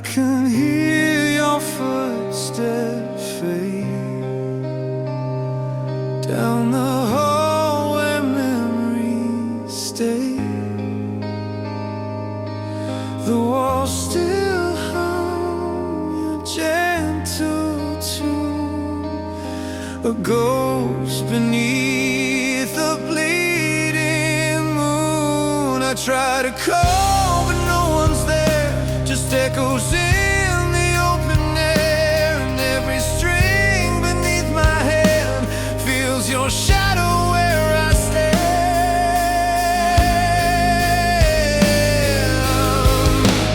can hear your footsteps fade down the hall where memories stay. The walls still hum your gentle tune, a ghost beneath the bleeding moon. I try to call but no one's there, just echoes in the open air, and every string beneath my hand feels your shadow where I stand.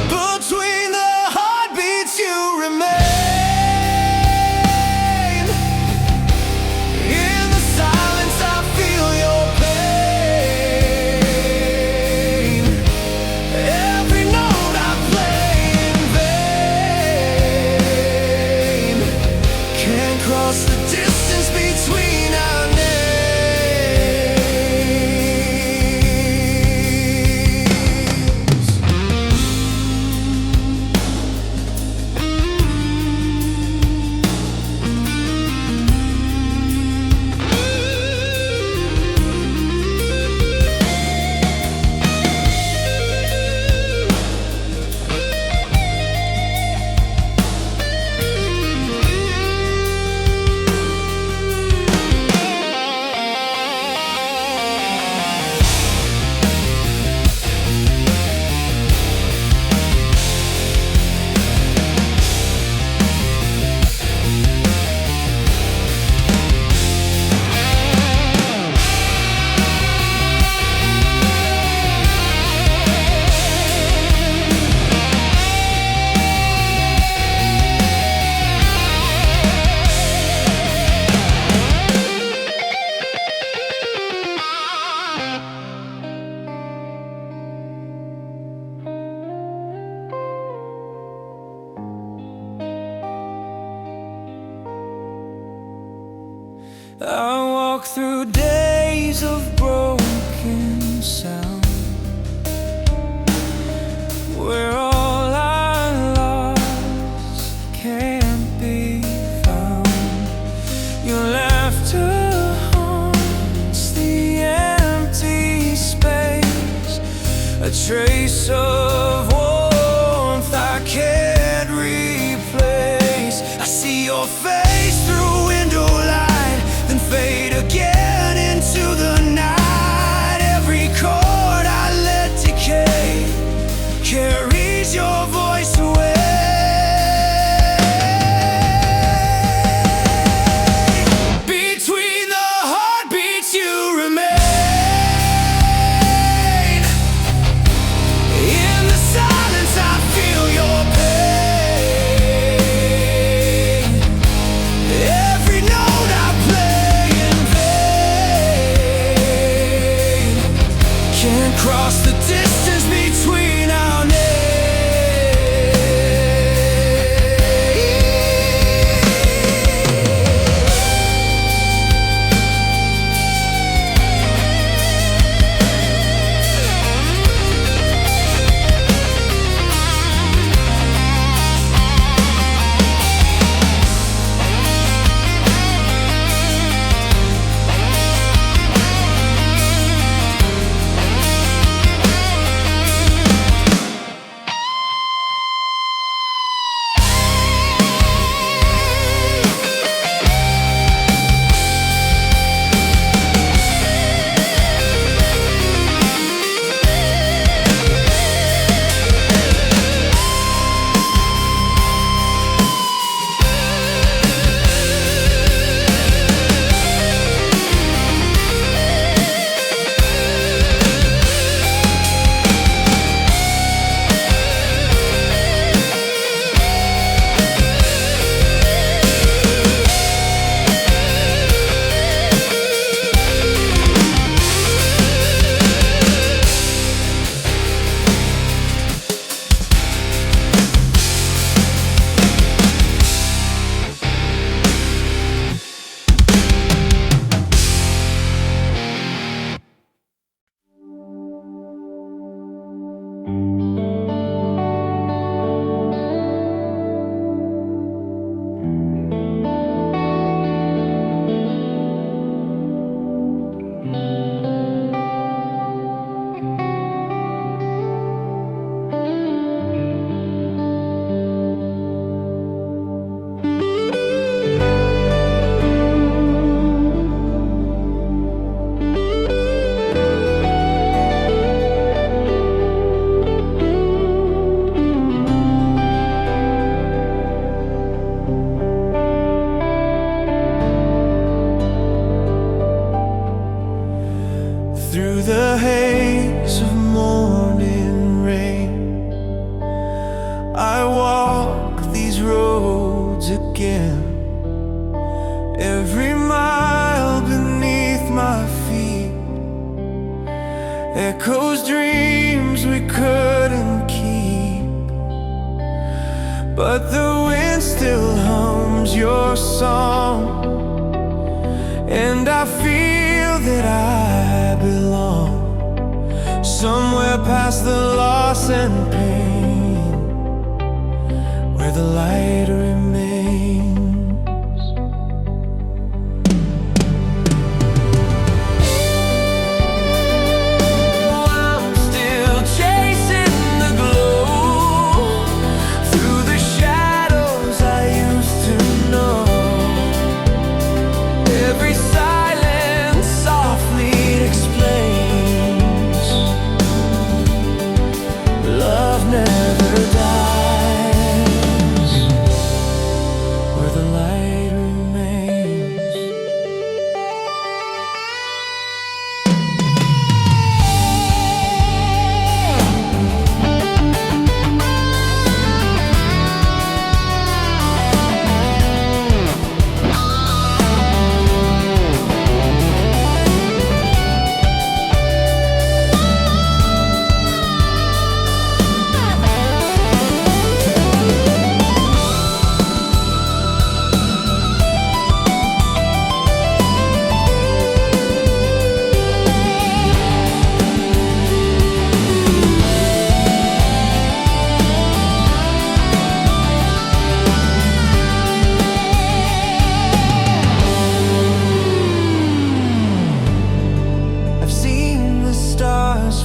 Between the heartbeats you remain. In the silence I feel your pain. Every note I play in vain can't cross the distance between our names. I walk through days of broken sound, where all I lost can't be found. Your laughter haunts the empty space, a trace of warmth I can't replace. I see your face through window light, then fade again into the night. Every chord I let decay carries your voice away. Between the heartbeats you remain. In the silence I feel your pain. the haze of morning rain, I walk these roads again. Every mile beneath my feet echoes dreams we couldn't keep, but the wind still hums your song, and I feel that I belong somewhere past the loss and pain, where the light remains.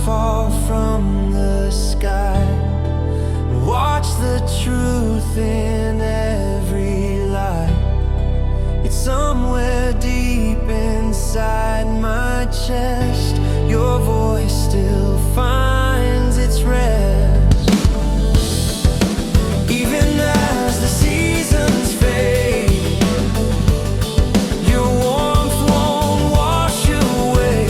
Fall from the sky, watch the truth in every lie. It's somewhere deep inside my chest, your voice still finds its rest. Even as the seasons fade, your warmth won't wash away.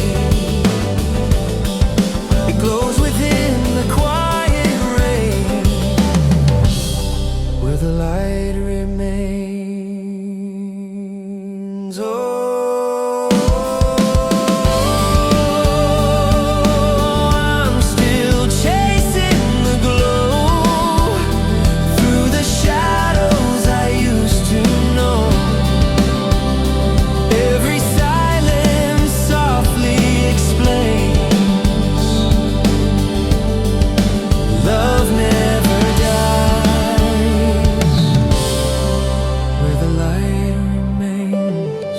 It glows within the quiet rain, where the light remains. Oh, I'm still chasing the glow through the shadows I used to know. Every silence softly explains, love never dies, where the light remains.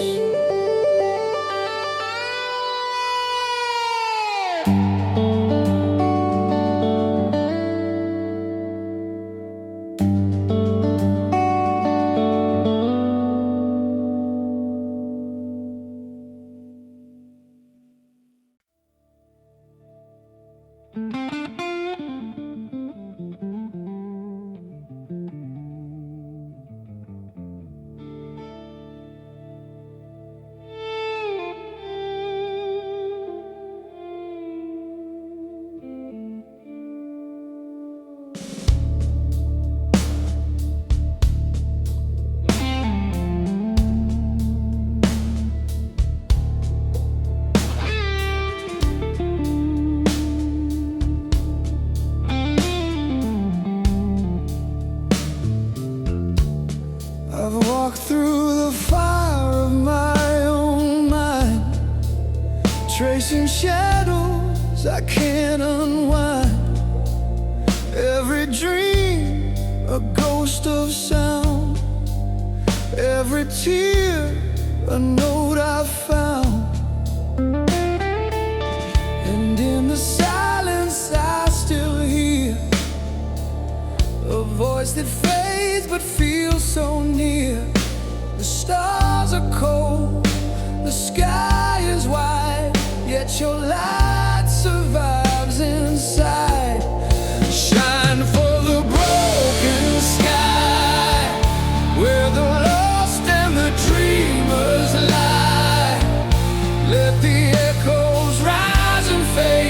I've walked through the fire of my own mind, tracing shadows I can't unwind. Every dream, a ghost of sound. Every tear, a note I found. And in the silence I still hear a voice that fades but feels so near. The stars are cold, the sky is wide, yet your light survives inside. Shine for the broken sky, where the lost and the dreamers lie. Let the echoes rise and fade.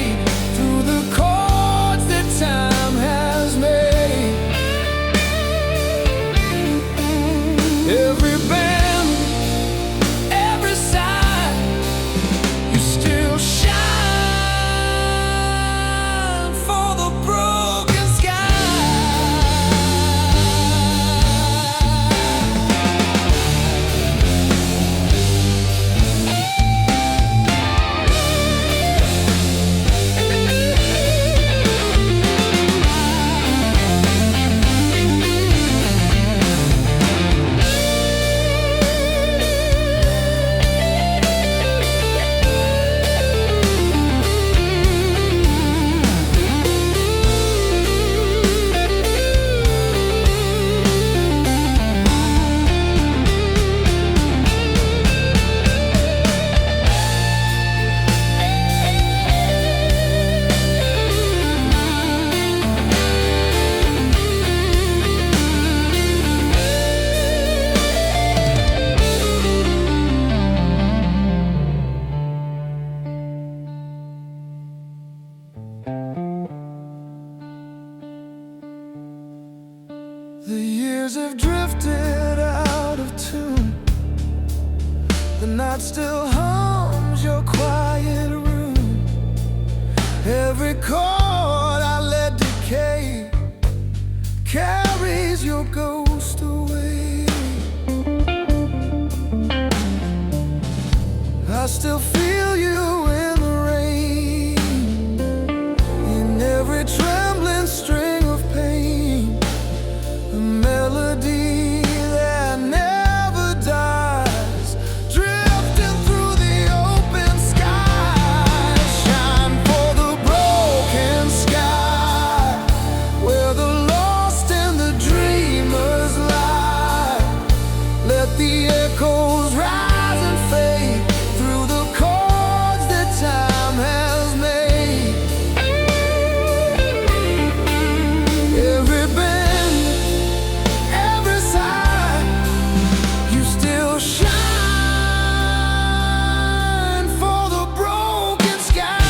The night still hums your quiet room. Every chord I let decay carries your ghost away. I still feel you in the rain, in every trembling string of pain, a melody that never dies, drifting through the open sky. Shine for the broken sky, where the lost and the dreamers lie. Let the echoes rise and fade through the chords that time has made. Every bend, every sigh, you still shine for the broken sky.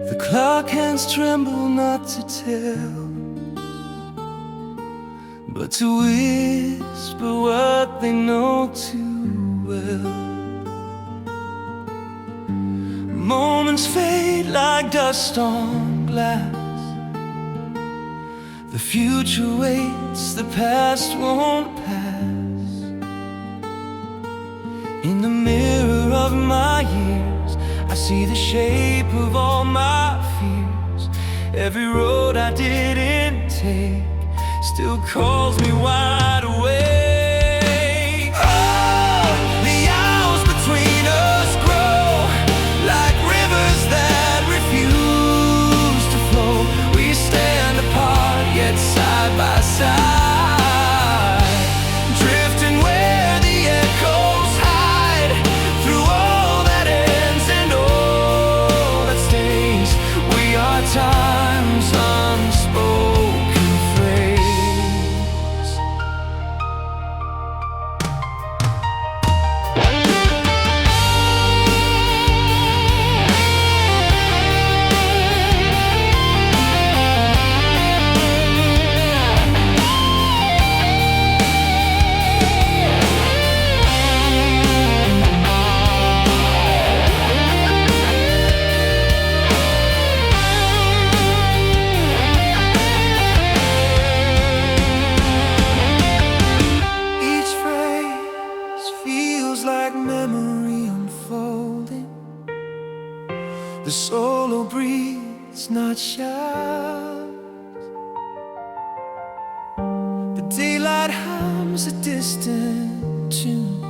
The clock hands tremble not to tell, but to whisper what they know too well. Moments fade like dust on glass. The future waits, the past won't pass. In the mirror of my years, I see the shape of all my fears. Every road I didn't take still calls me wide awake. Oh, the hours between us grow like rivers that refuse to flow. We stand apart yet side by side, drifting where the echoes hide. Through all that ends and all that stays, we are time's unspoken phrase. solo breathes, not shouts. The daylight hums a distant tune.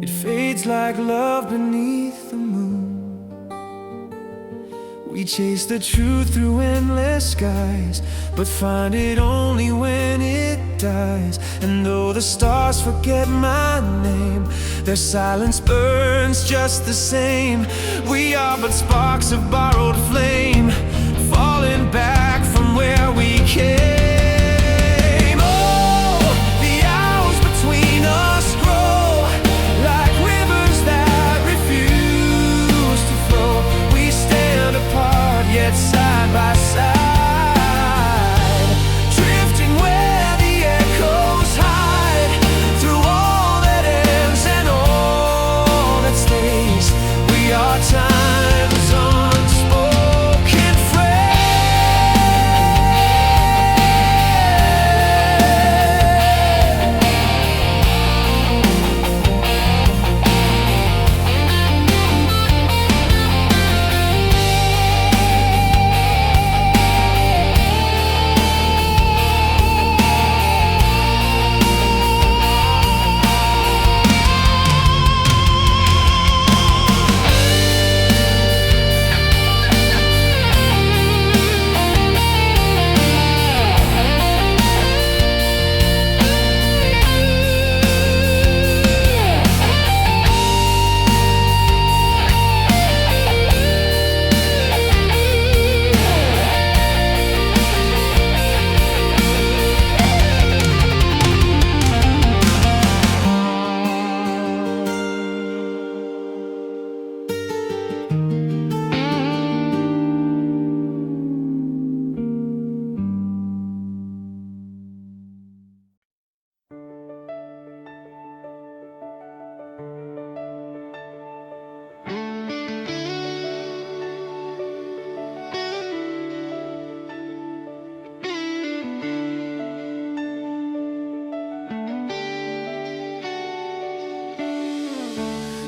It fades like love beneath the moon. We chase the truth through endless skies, but find it only when it dies. And though the stars forget my name, their silence burns just the same. We are but sparks of borrowed flame, falling back from where we came. Yet side by side, drifting where the echoes hide. Through all that ends and all that stays, we are time's unspoken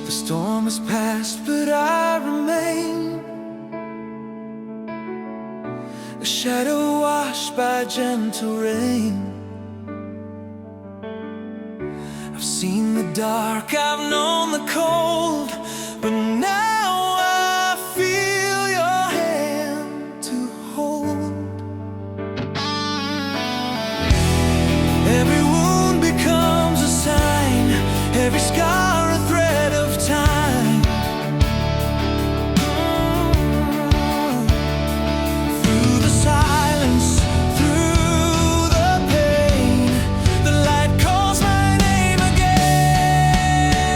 The storm has passed, but I remain a shadow washed by gentle rain. I've seen the dark, I've known the cold, but now I feel your hand to hold. Every wound becomes a sign, every scar a thread of time. Through the silence, through the pain, the light calls my name again.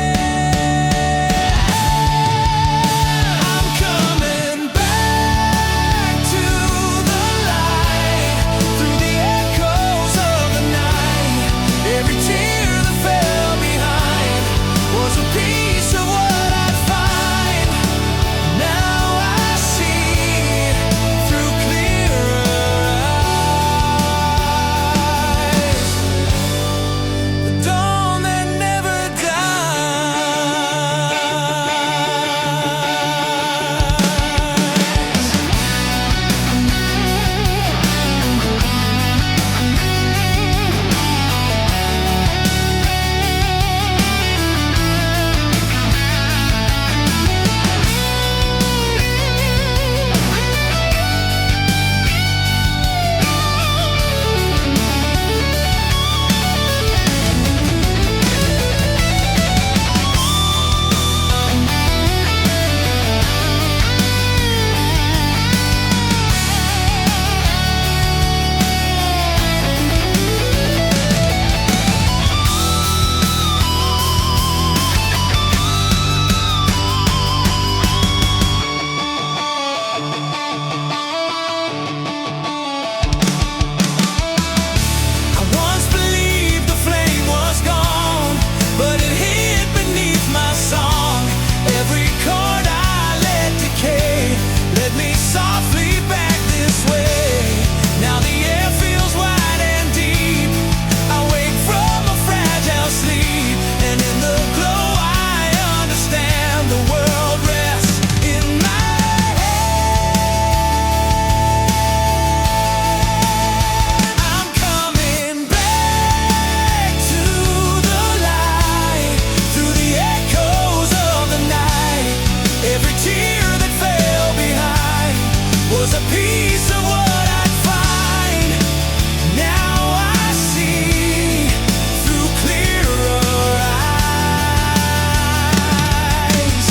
was a piece of what I'd find. Now I see through clearer eyes,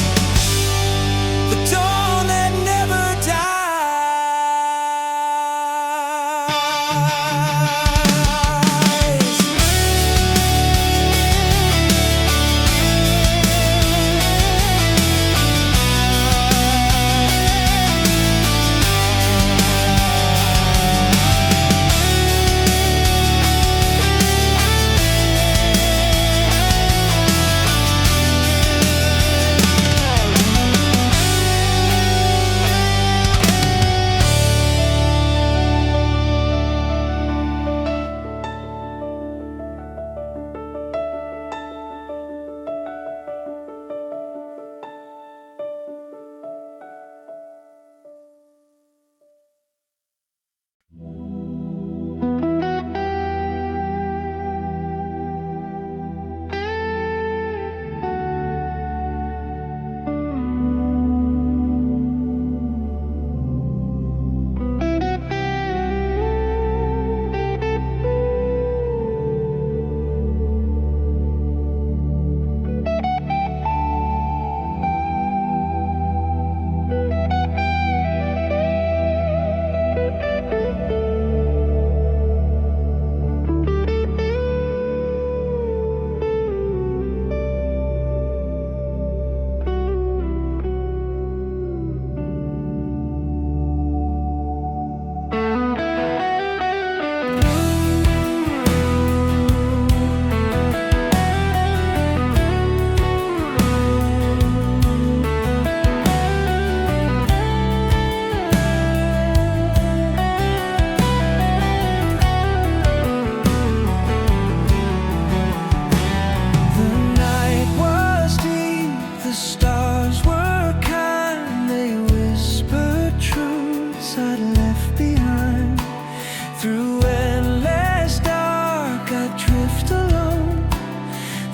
the dawn that never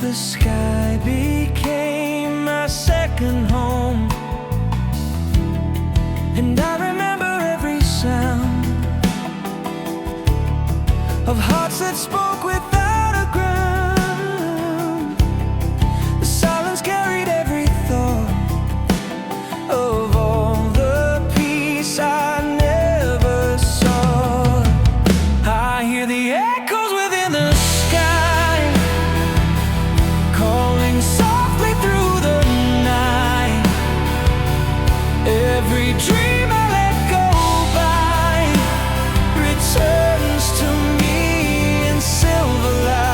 the sky became my second home, and I remember every sound of hearts that spoke without a ground. The silence carried every thought of all the peace I never saw. I hear the echoes within the sky, calling softly through the night. Every dream I let go by returns to me in silver light.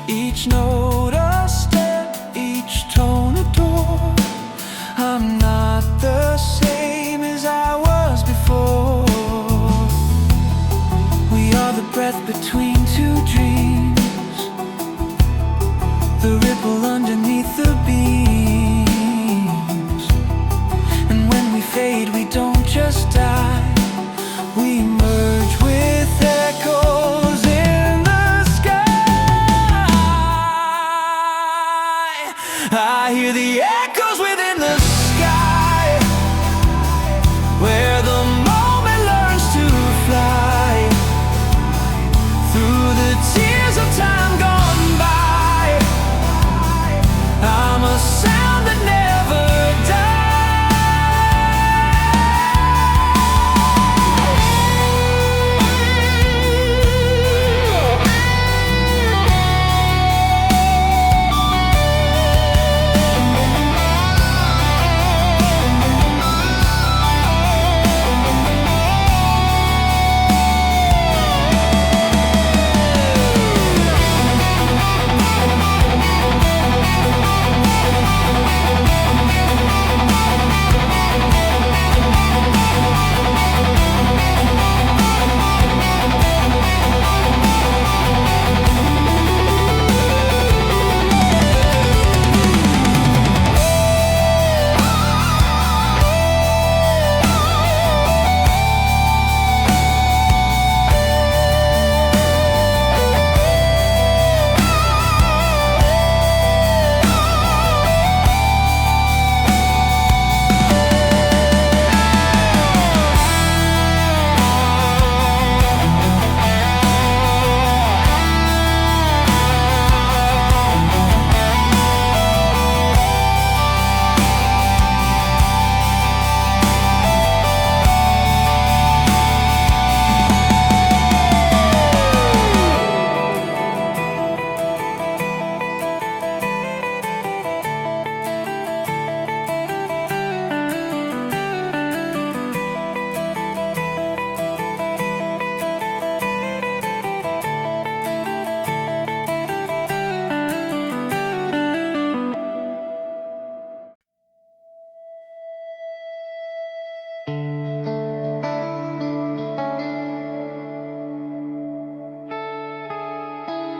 Each note a step, each tone a door. I'm not the same as I was before. We are the breath between two dreams, the ripple underneath the beams. And when we fade, we don't just die, we merge with echoes in the sky.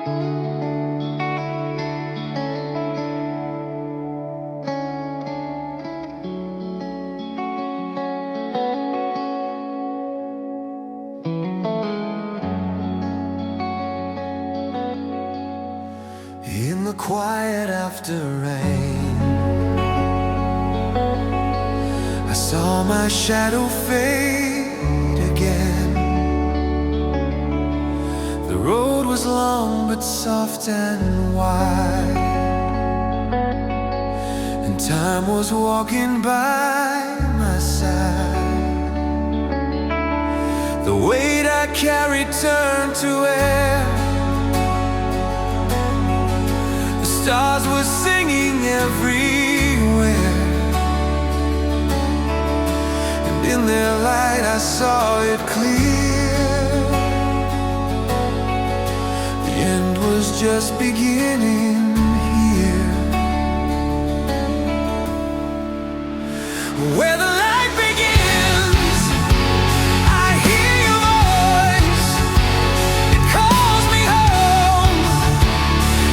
In the quiet after rain, I saw my shadow fade again. The road was long but soft and wide, and time was walking by my side. The weight I carried turned to air. Stars were singing everywhere, and in their light I saw it clear. The end was just beginning here, where the light begins. I hear your voice, it calls me home.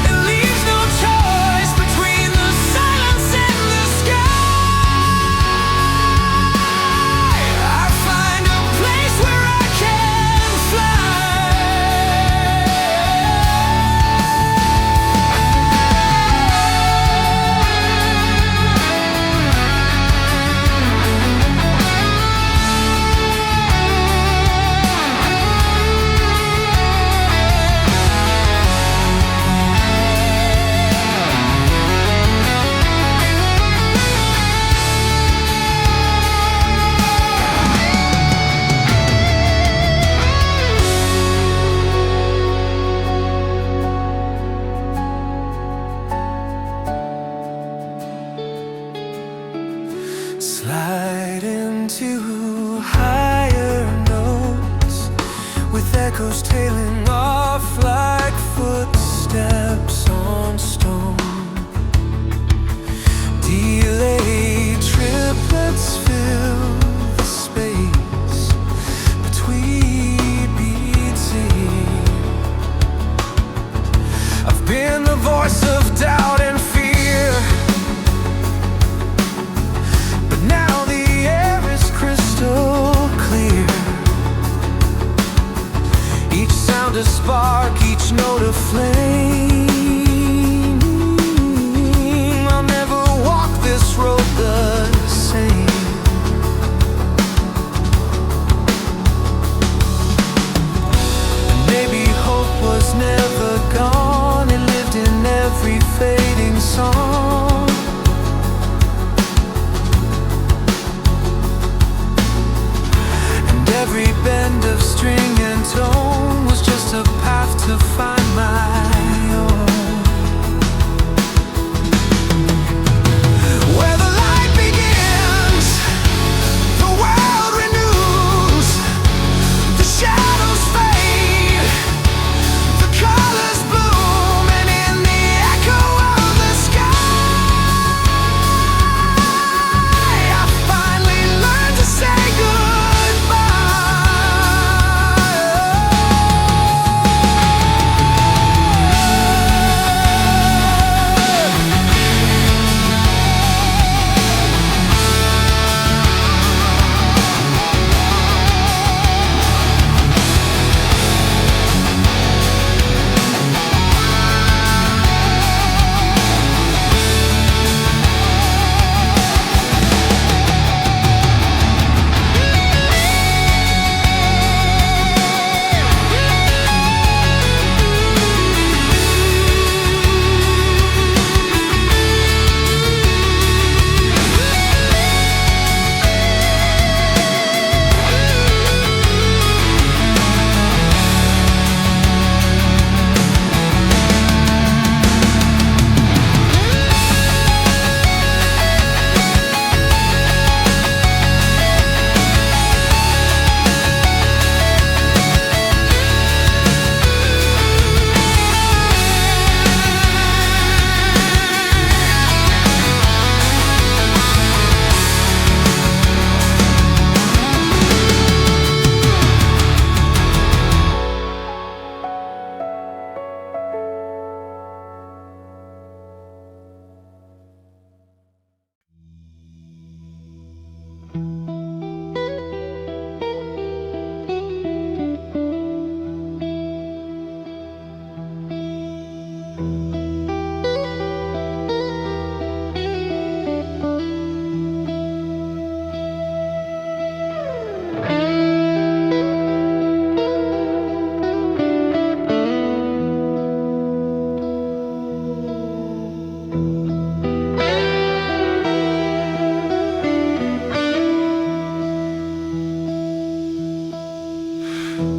It leaves no choice between the silence and the sky. I find a place where I can slide into higher notes, with echoes tailing off like footsteps on stone. Delayed triplets fill the space between beats here. I've been the voice of doubt and fear, but now the air is crystal clear. Each sound a spark, each note a flame. I'll never walk this road the same. And maybe hope was never gone, it lived in every fading song. And every bend of string and tone was just a path to find my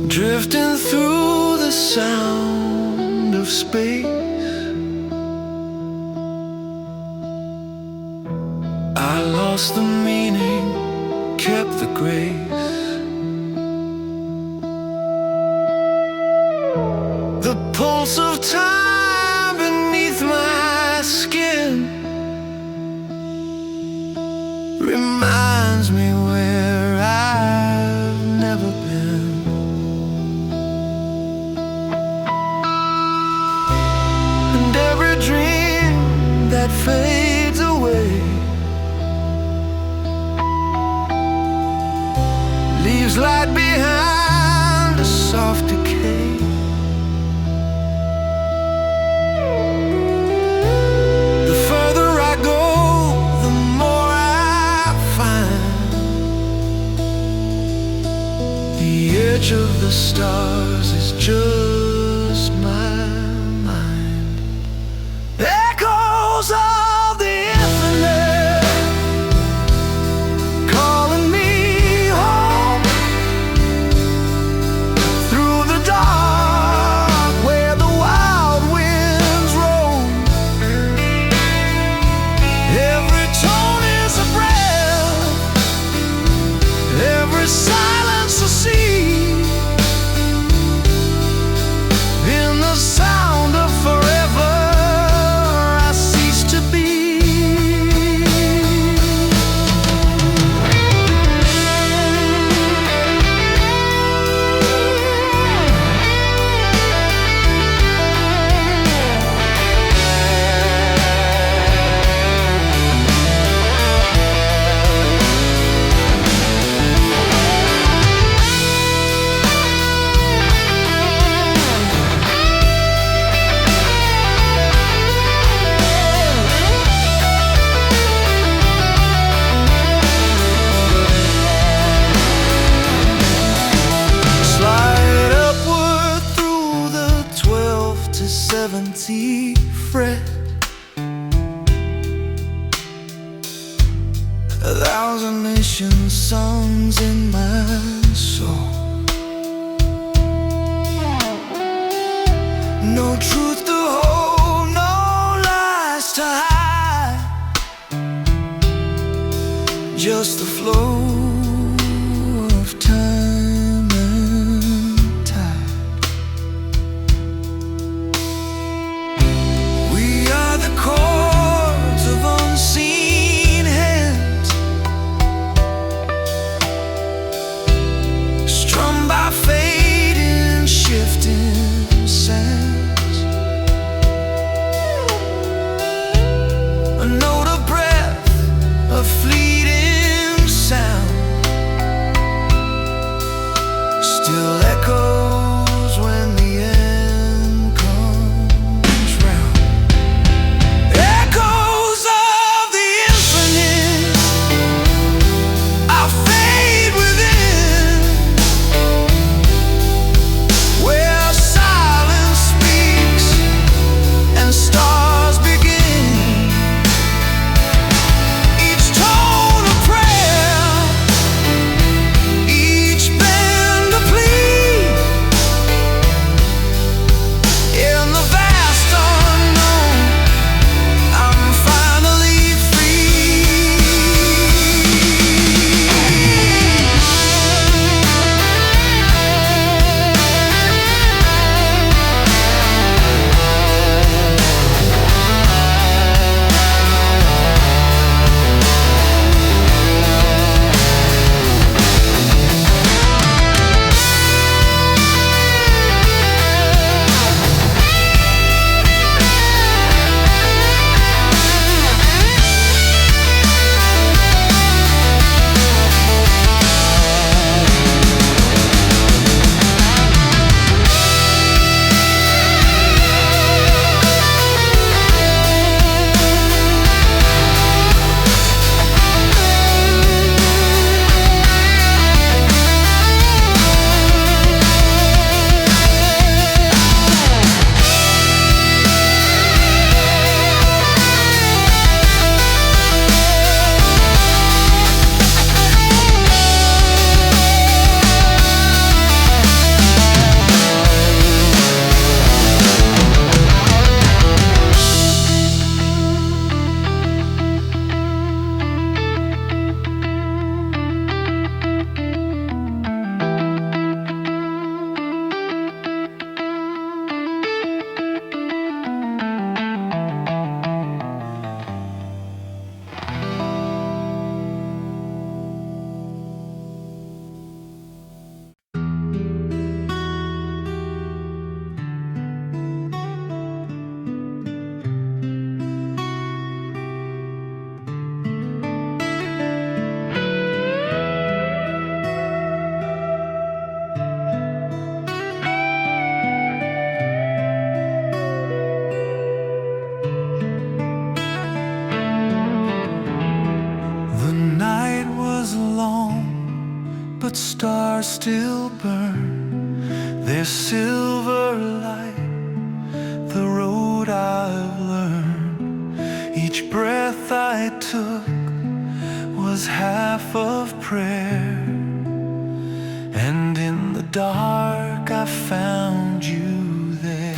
Drifting through the sound of space, I lost the meaning, kept the grace. The pulse of time beneath my skin reminds me where I've never been. And every dream that fades away leaves light behind a soft decay. The further I go, the more I find the edge of the stars is just my mind. Echoes of the infinite calling me home through the dark where the wild winds roam. Every tone is a breath, every silence a sea. In the sound of forever, I cease to be. Slide upward through the 12 to 70 fret. 1,000 nation songs in my soul. No truth to hold, no lies to hide, just the flow of time and tide. We are the chords of unseen hands, strummed by fate in shifting sands. still burn their silver light. The road I've learned, each breath I took was half of prayer. And in the dark I found you there.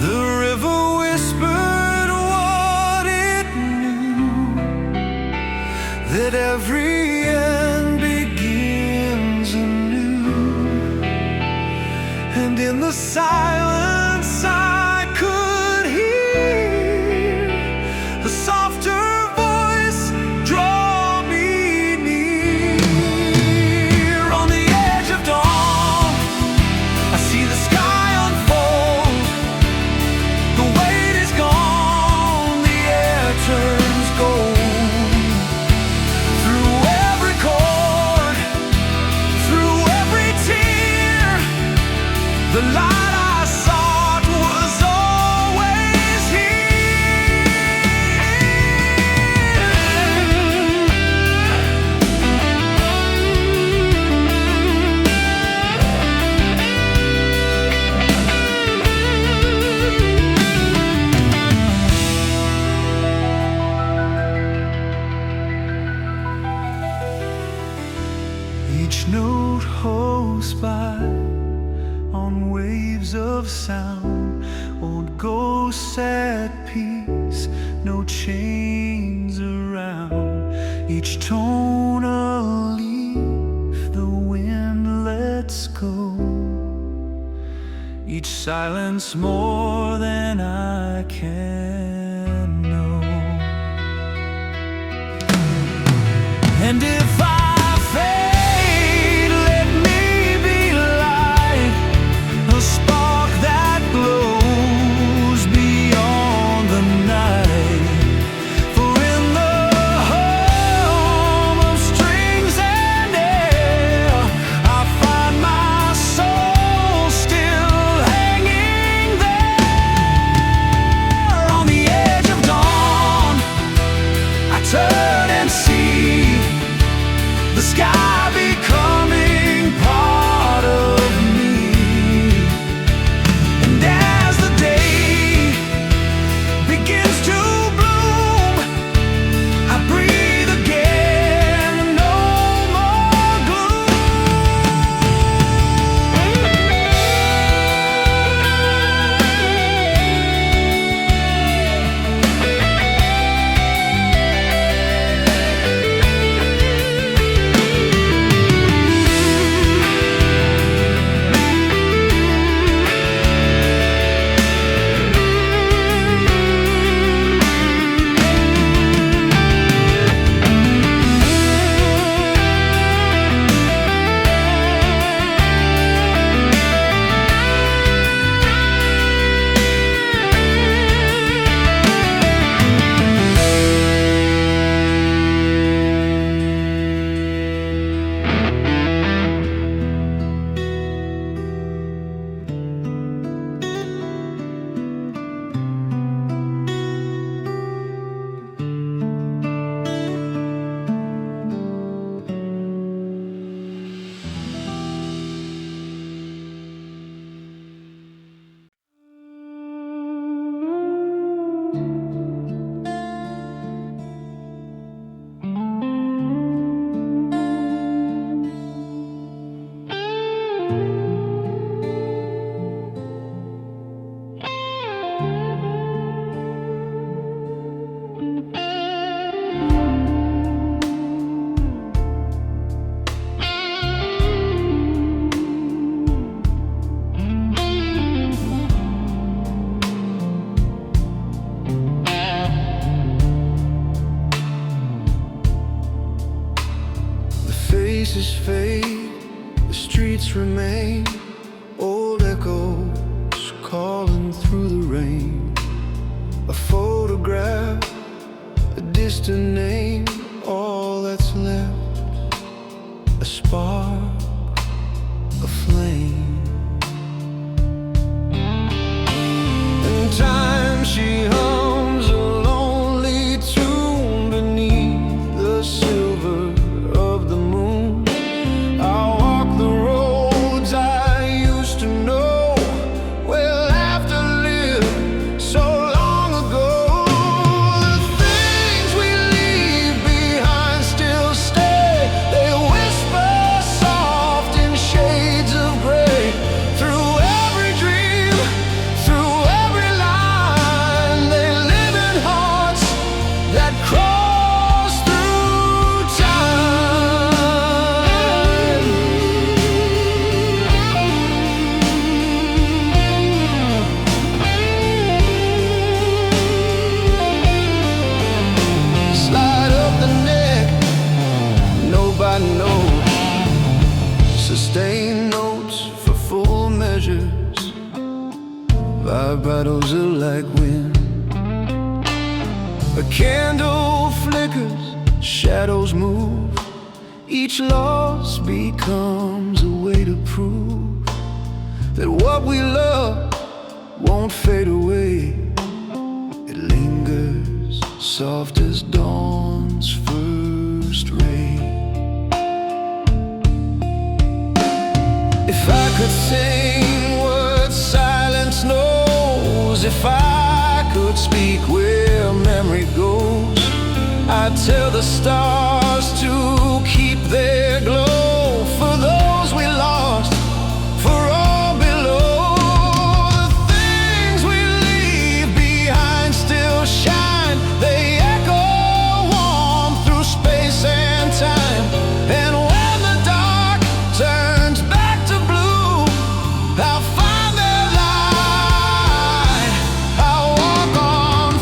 The river whispered what it knew, that every end begins anew. And in the silence I could hear a softer voice draw me near. On the edge of dawn, I see the sky unfold. The weight is gone, the air turns gold. Through every chord, through every tear, the light I sought was always here. Each note holds by on waves of sound, old ghosts at peace, no chains around. Each tone a leaf the wind lets go, each silence more than I can know. And if I fade, let me be light, a spark that glows beyond the night. For in the hum of strings and air, I find my soul still hanging there. On the edge of dawn, I turn and see the sky becoming part of me. And as the day begins to bloom, I breathe again, no more faces fade, the streets remain, old echoes calling through the rain. A photograph, a distant name, all that's left, a spark, a flame. And time she hums a lonely tune beneath the silver of the moon. high notes, sustained notes for full measures, vibratos are like wind. A candle flickers, shadows move, each loss becomes a way to prove that what we love won't fade away. It lingers soft as dawn's first ray. If I could sing words silence knows, if I could speak where memory goes, I'd tell the stars to keep their glow for those we lost, for all below. The things we leave behind still shine, they echo warm through space and time. And when the dark turns back to blue, I'll find their light, I'll walk on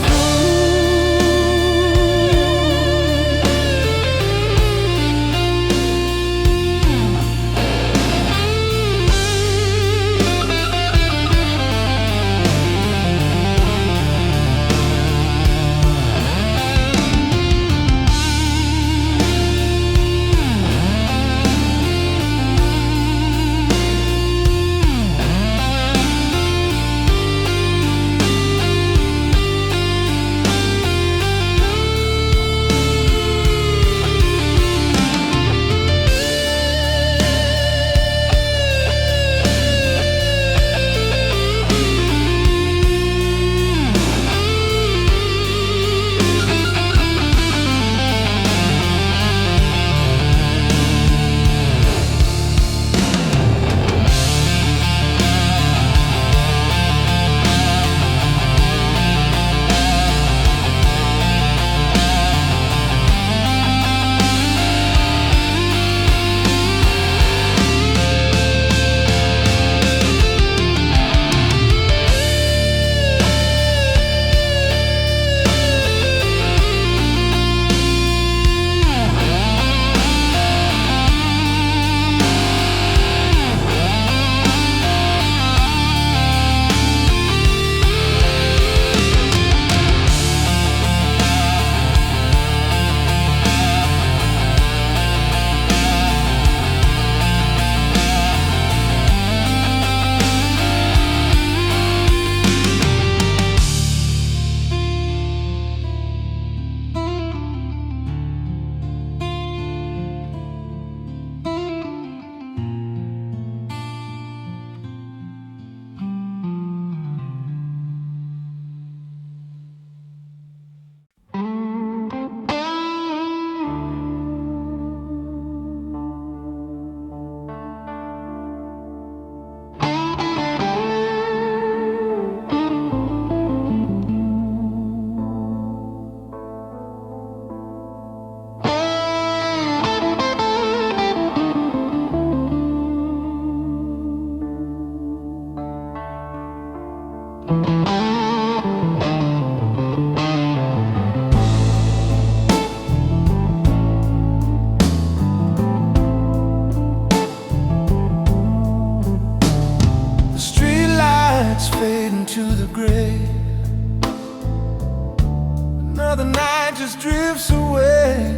Another night just drifts away.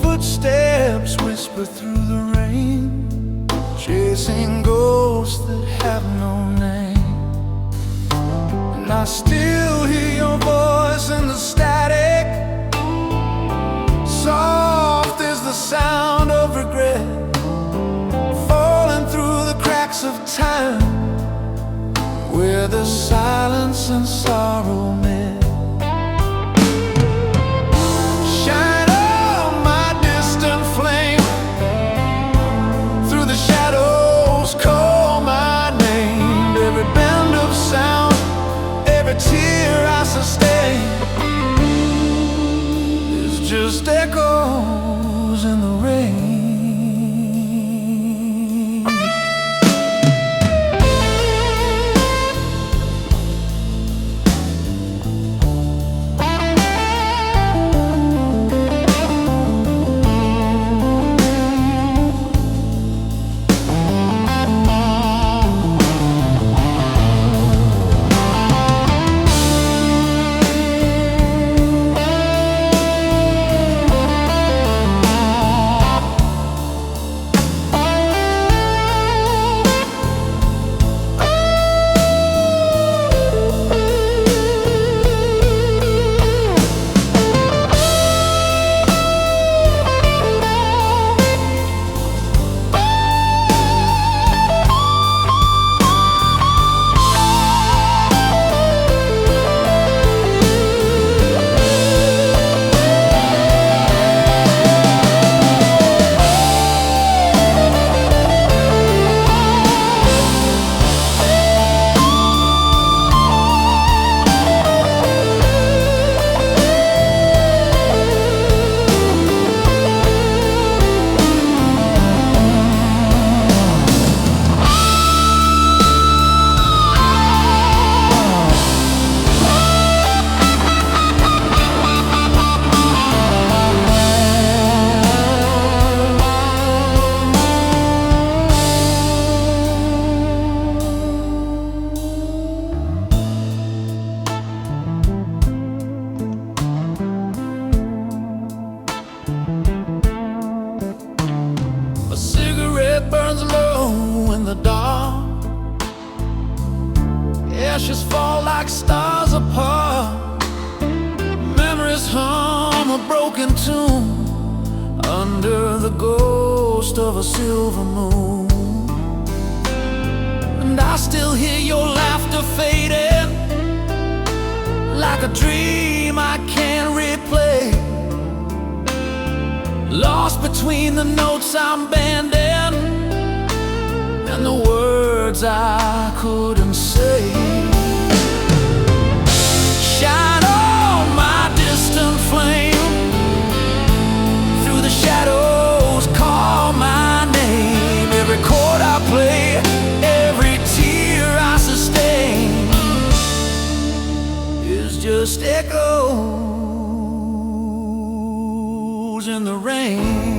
Footsteps whisper through the rain, chasing ghosts that have no name. And I still hear your voice in the static, soft as the sound of regret, falling through the cracks of time, where the silence and sorrow met. Shine on my distant flame, through the shadows call my name. Every bend of sound, every tear I sustain is just echoes in the rain. memories fall like stars apart. Memories hum a broken tune under the ghost of a silver moon. And I still hear your laughter fading, like a dream I can't replay, lost between the notes I'm bending and the words I couldn't say. Shine on my distant flame, through the shadows call my name. Every chord I play, every tear I sustain is just echoes in the rain.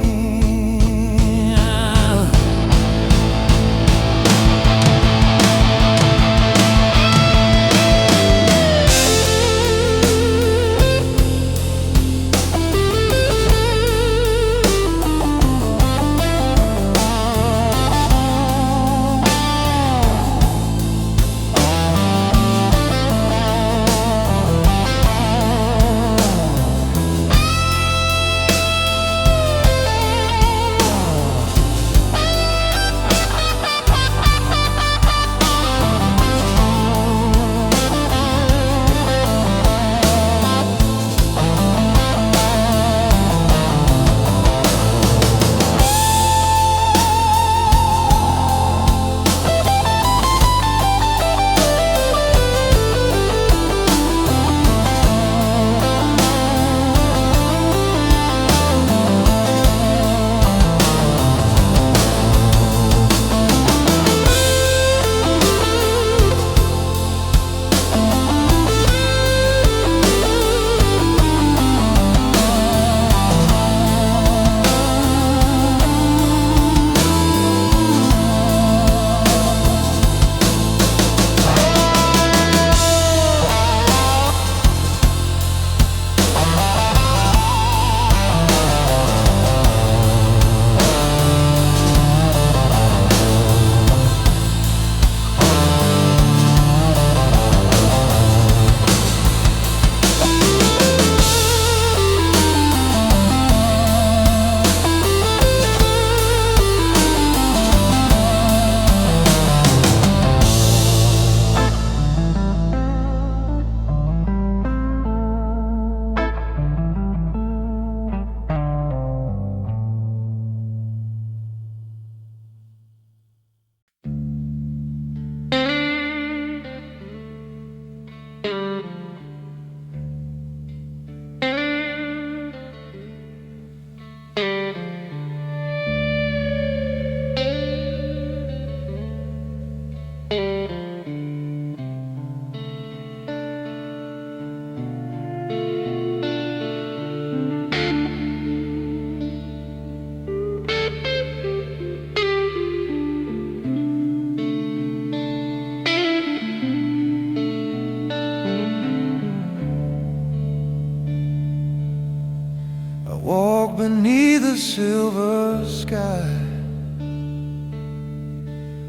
Beneath the silver sky,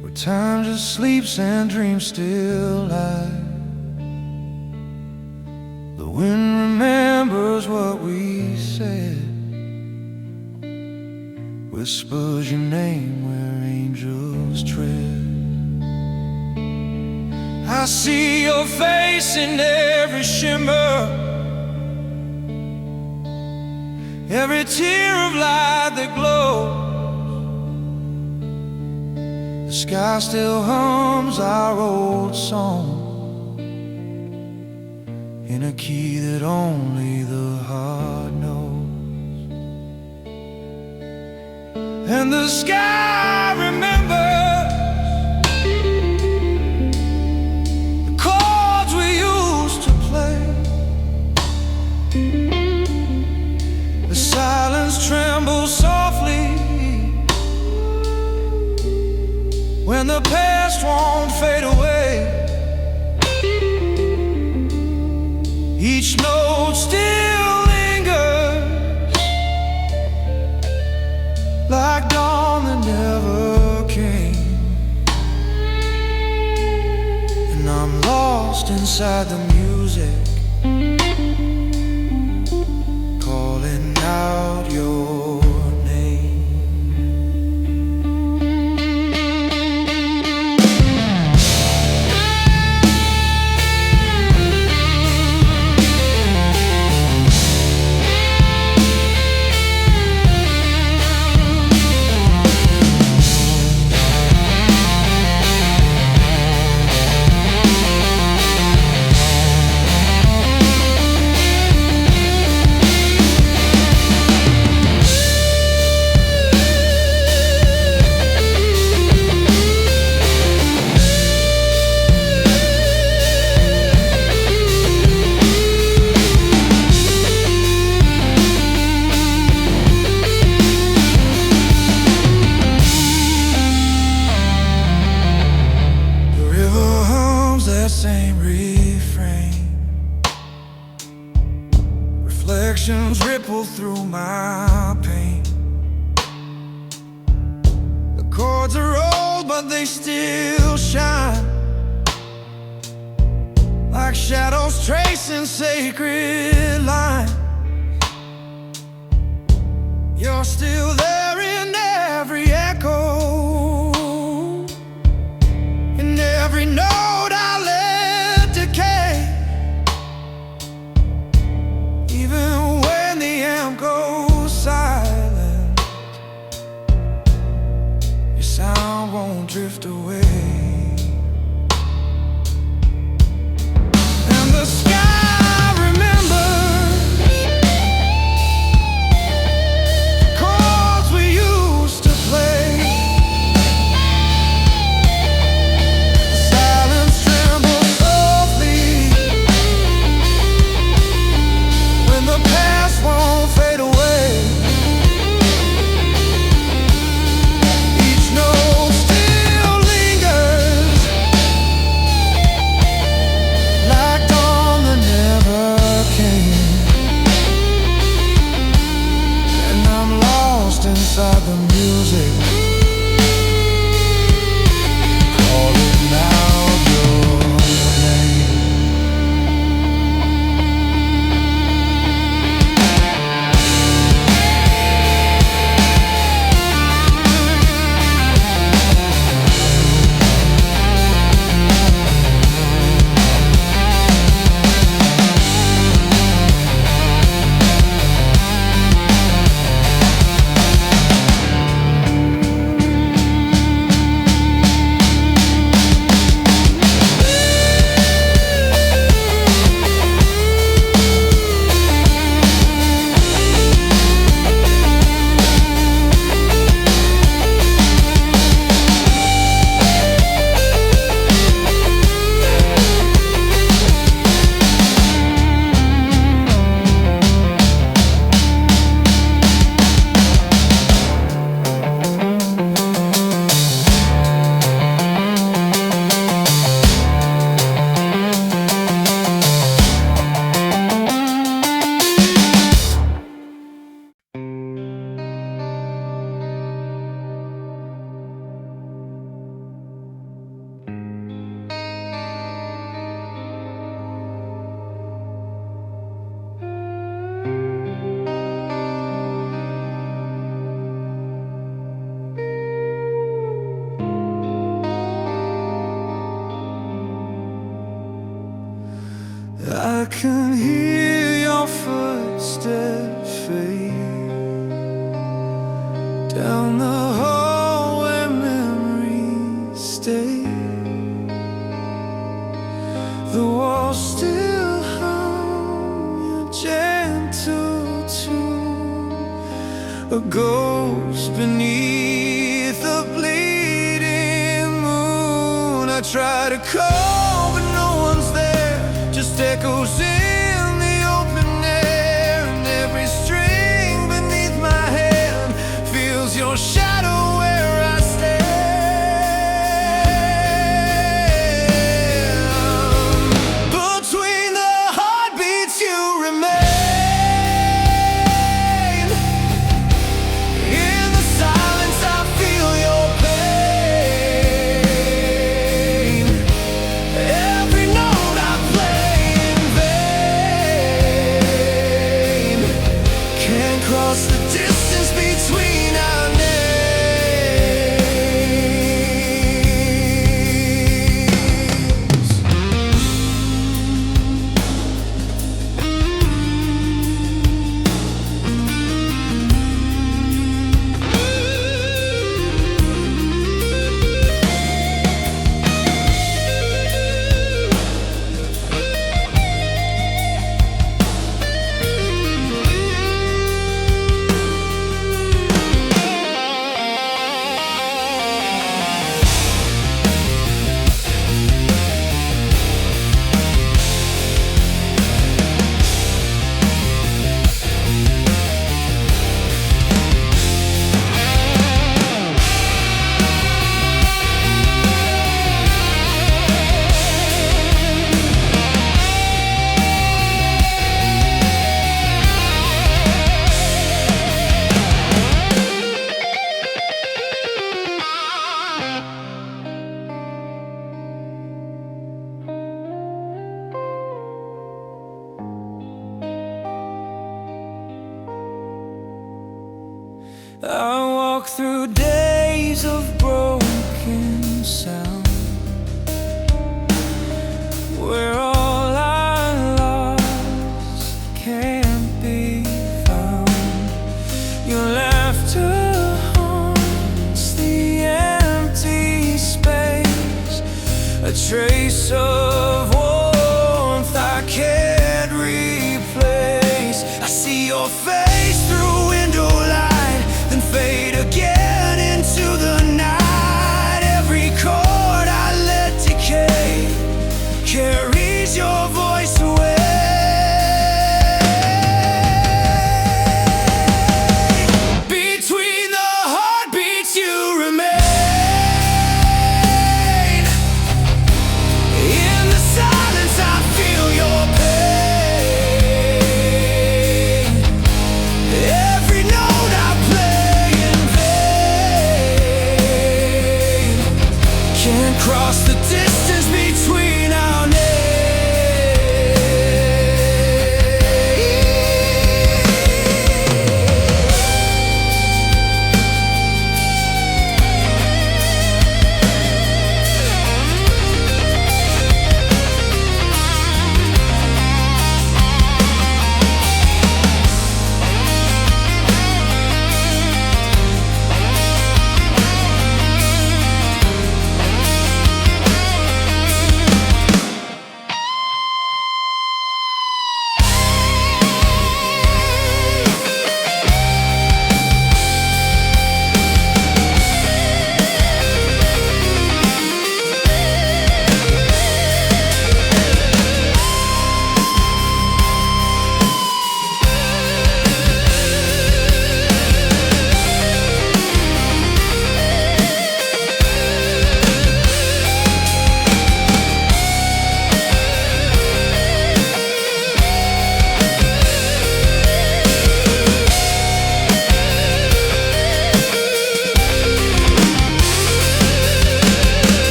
where time just sleeps and dreams still lie. The wind remembers what we said, whispers your name where angels tread. I see your face in every shimmer, every tear of light that glows. The sky still hums our old song in a key that only the heart knows. And the sky remembers the chords we used to play. The silence trembles softly when the past won't fade away. Each note still lingers like dawn that never came. And I'm lost lost inside the music, calling out your name. Same refrain, reflections ripple through my pain. The chords are old, but they still shine, like shadows tracing sacred lines. You're still there in every echo, in every note I let decay. Even when the amp goes silent, your sound won't drift away. And the sky remembers chords we used to play. Silence trembles softly when the past won't fade away. Each note still lingers, like dawn that never came. And I'm lost inside the music, calling out your name. I can hear your footsteps fade down the hall where memories stay. The walls still hum a gentle tune, a ghost beneath the bleeding moon. I try to call, but no one's there, just echoes in the open air. And every string beneath my hand feels your shadow where I stand. Between the heartbeats you remain. In the silence I feel your pain. Every note I I walk through days of broken sound.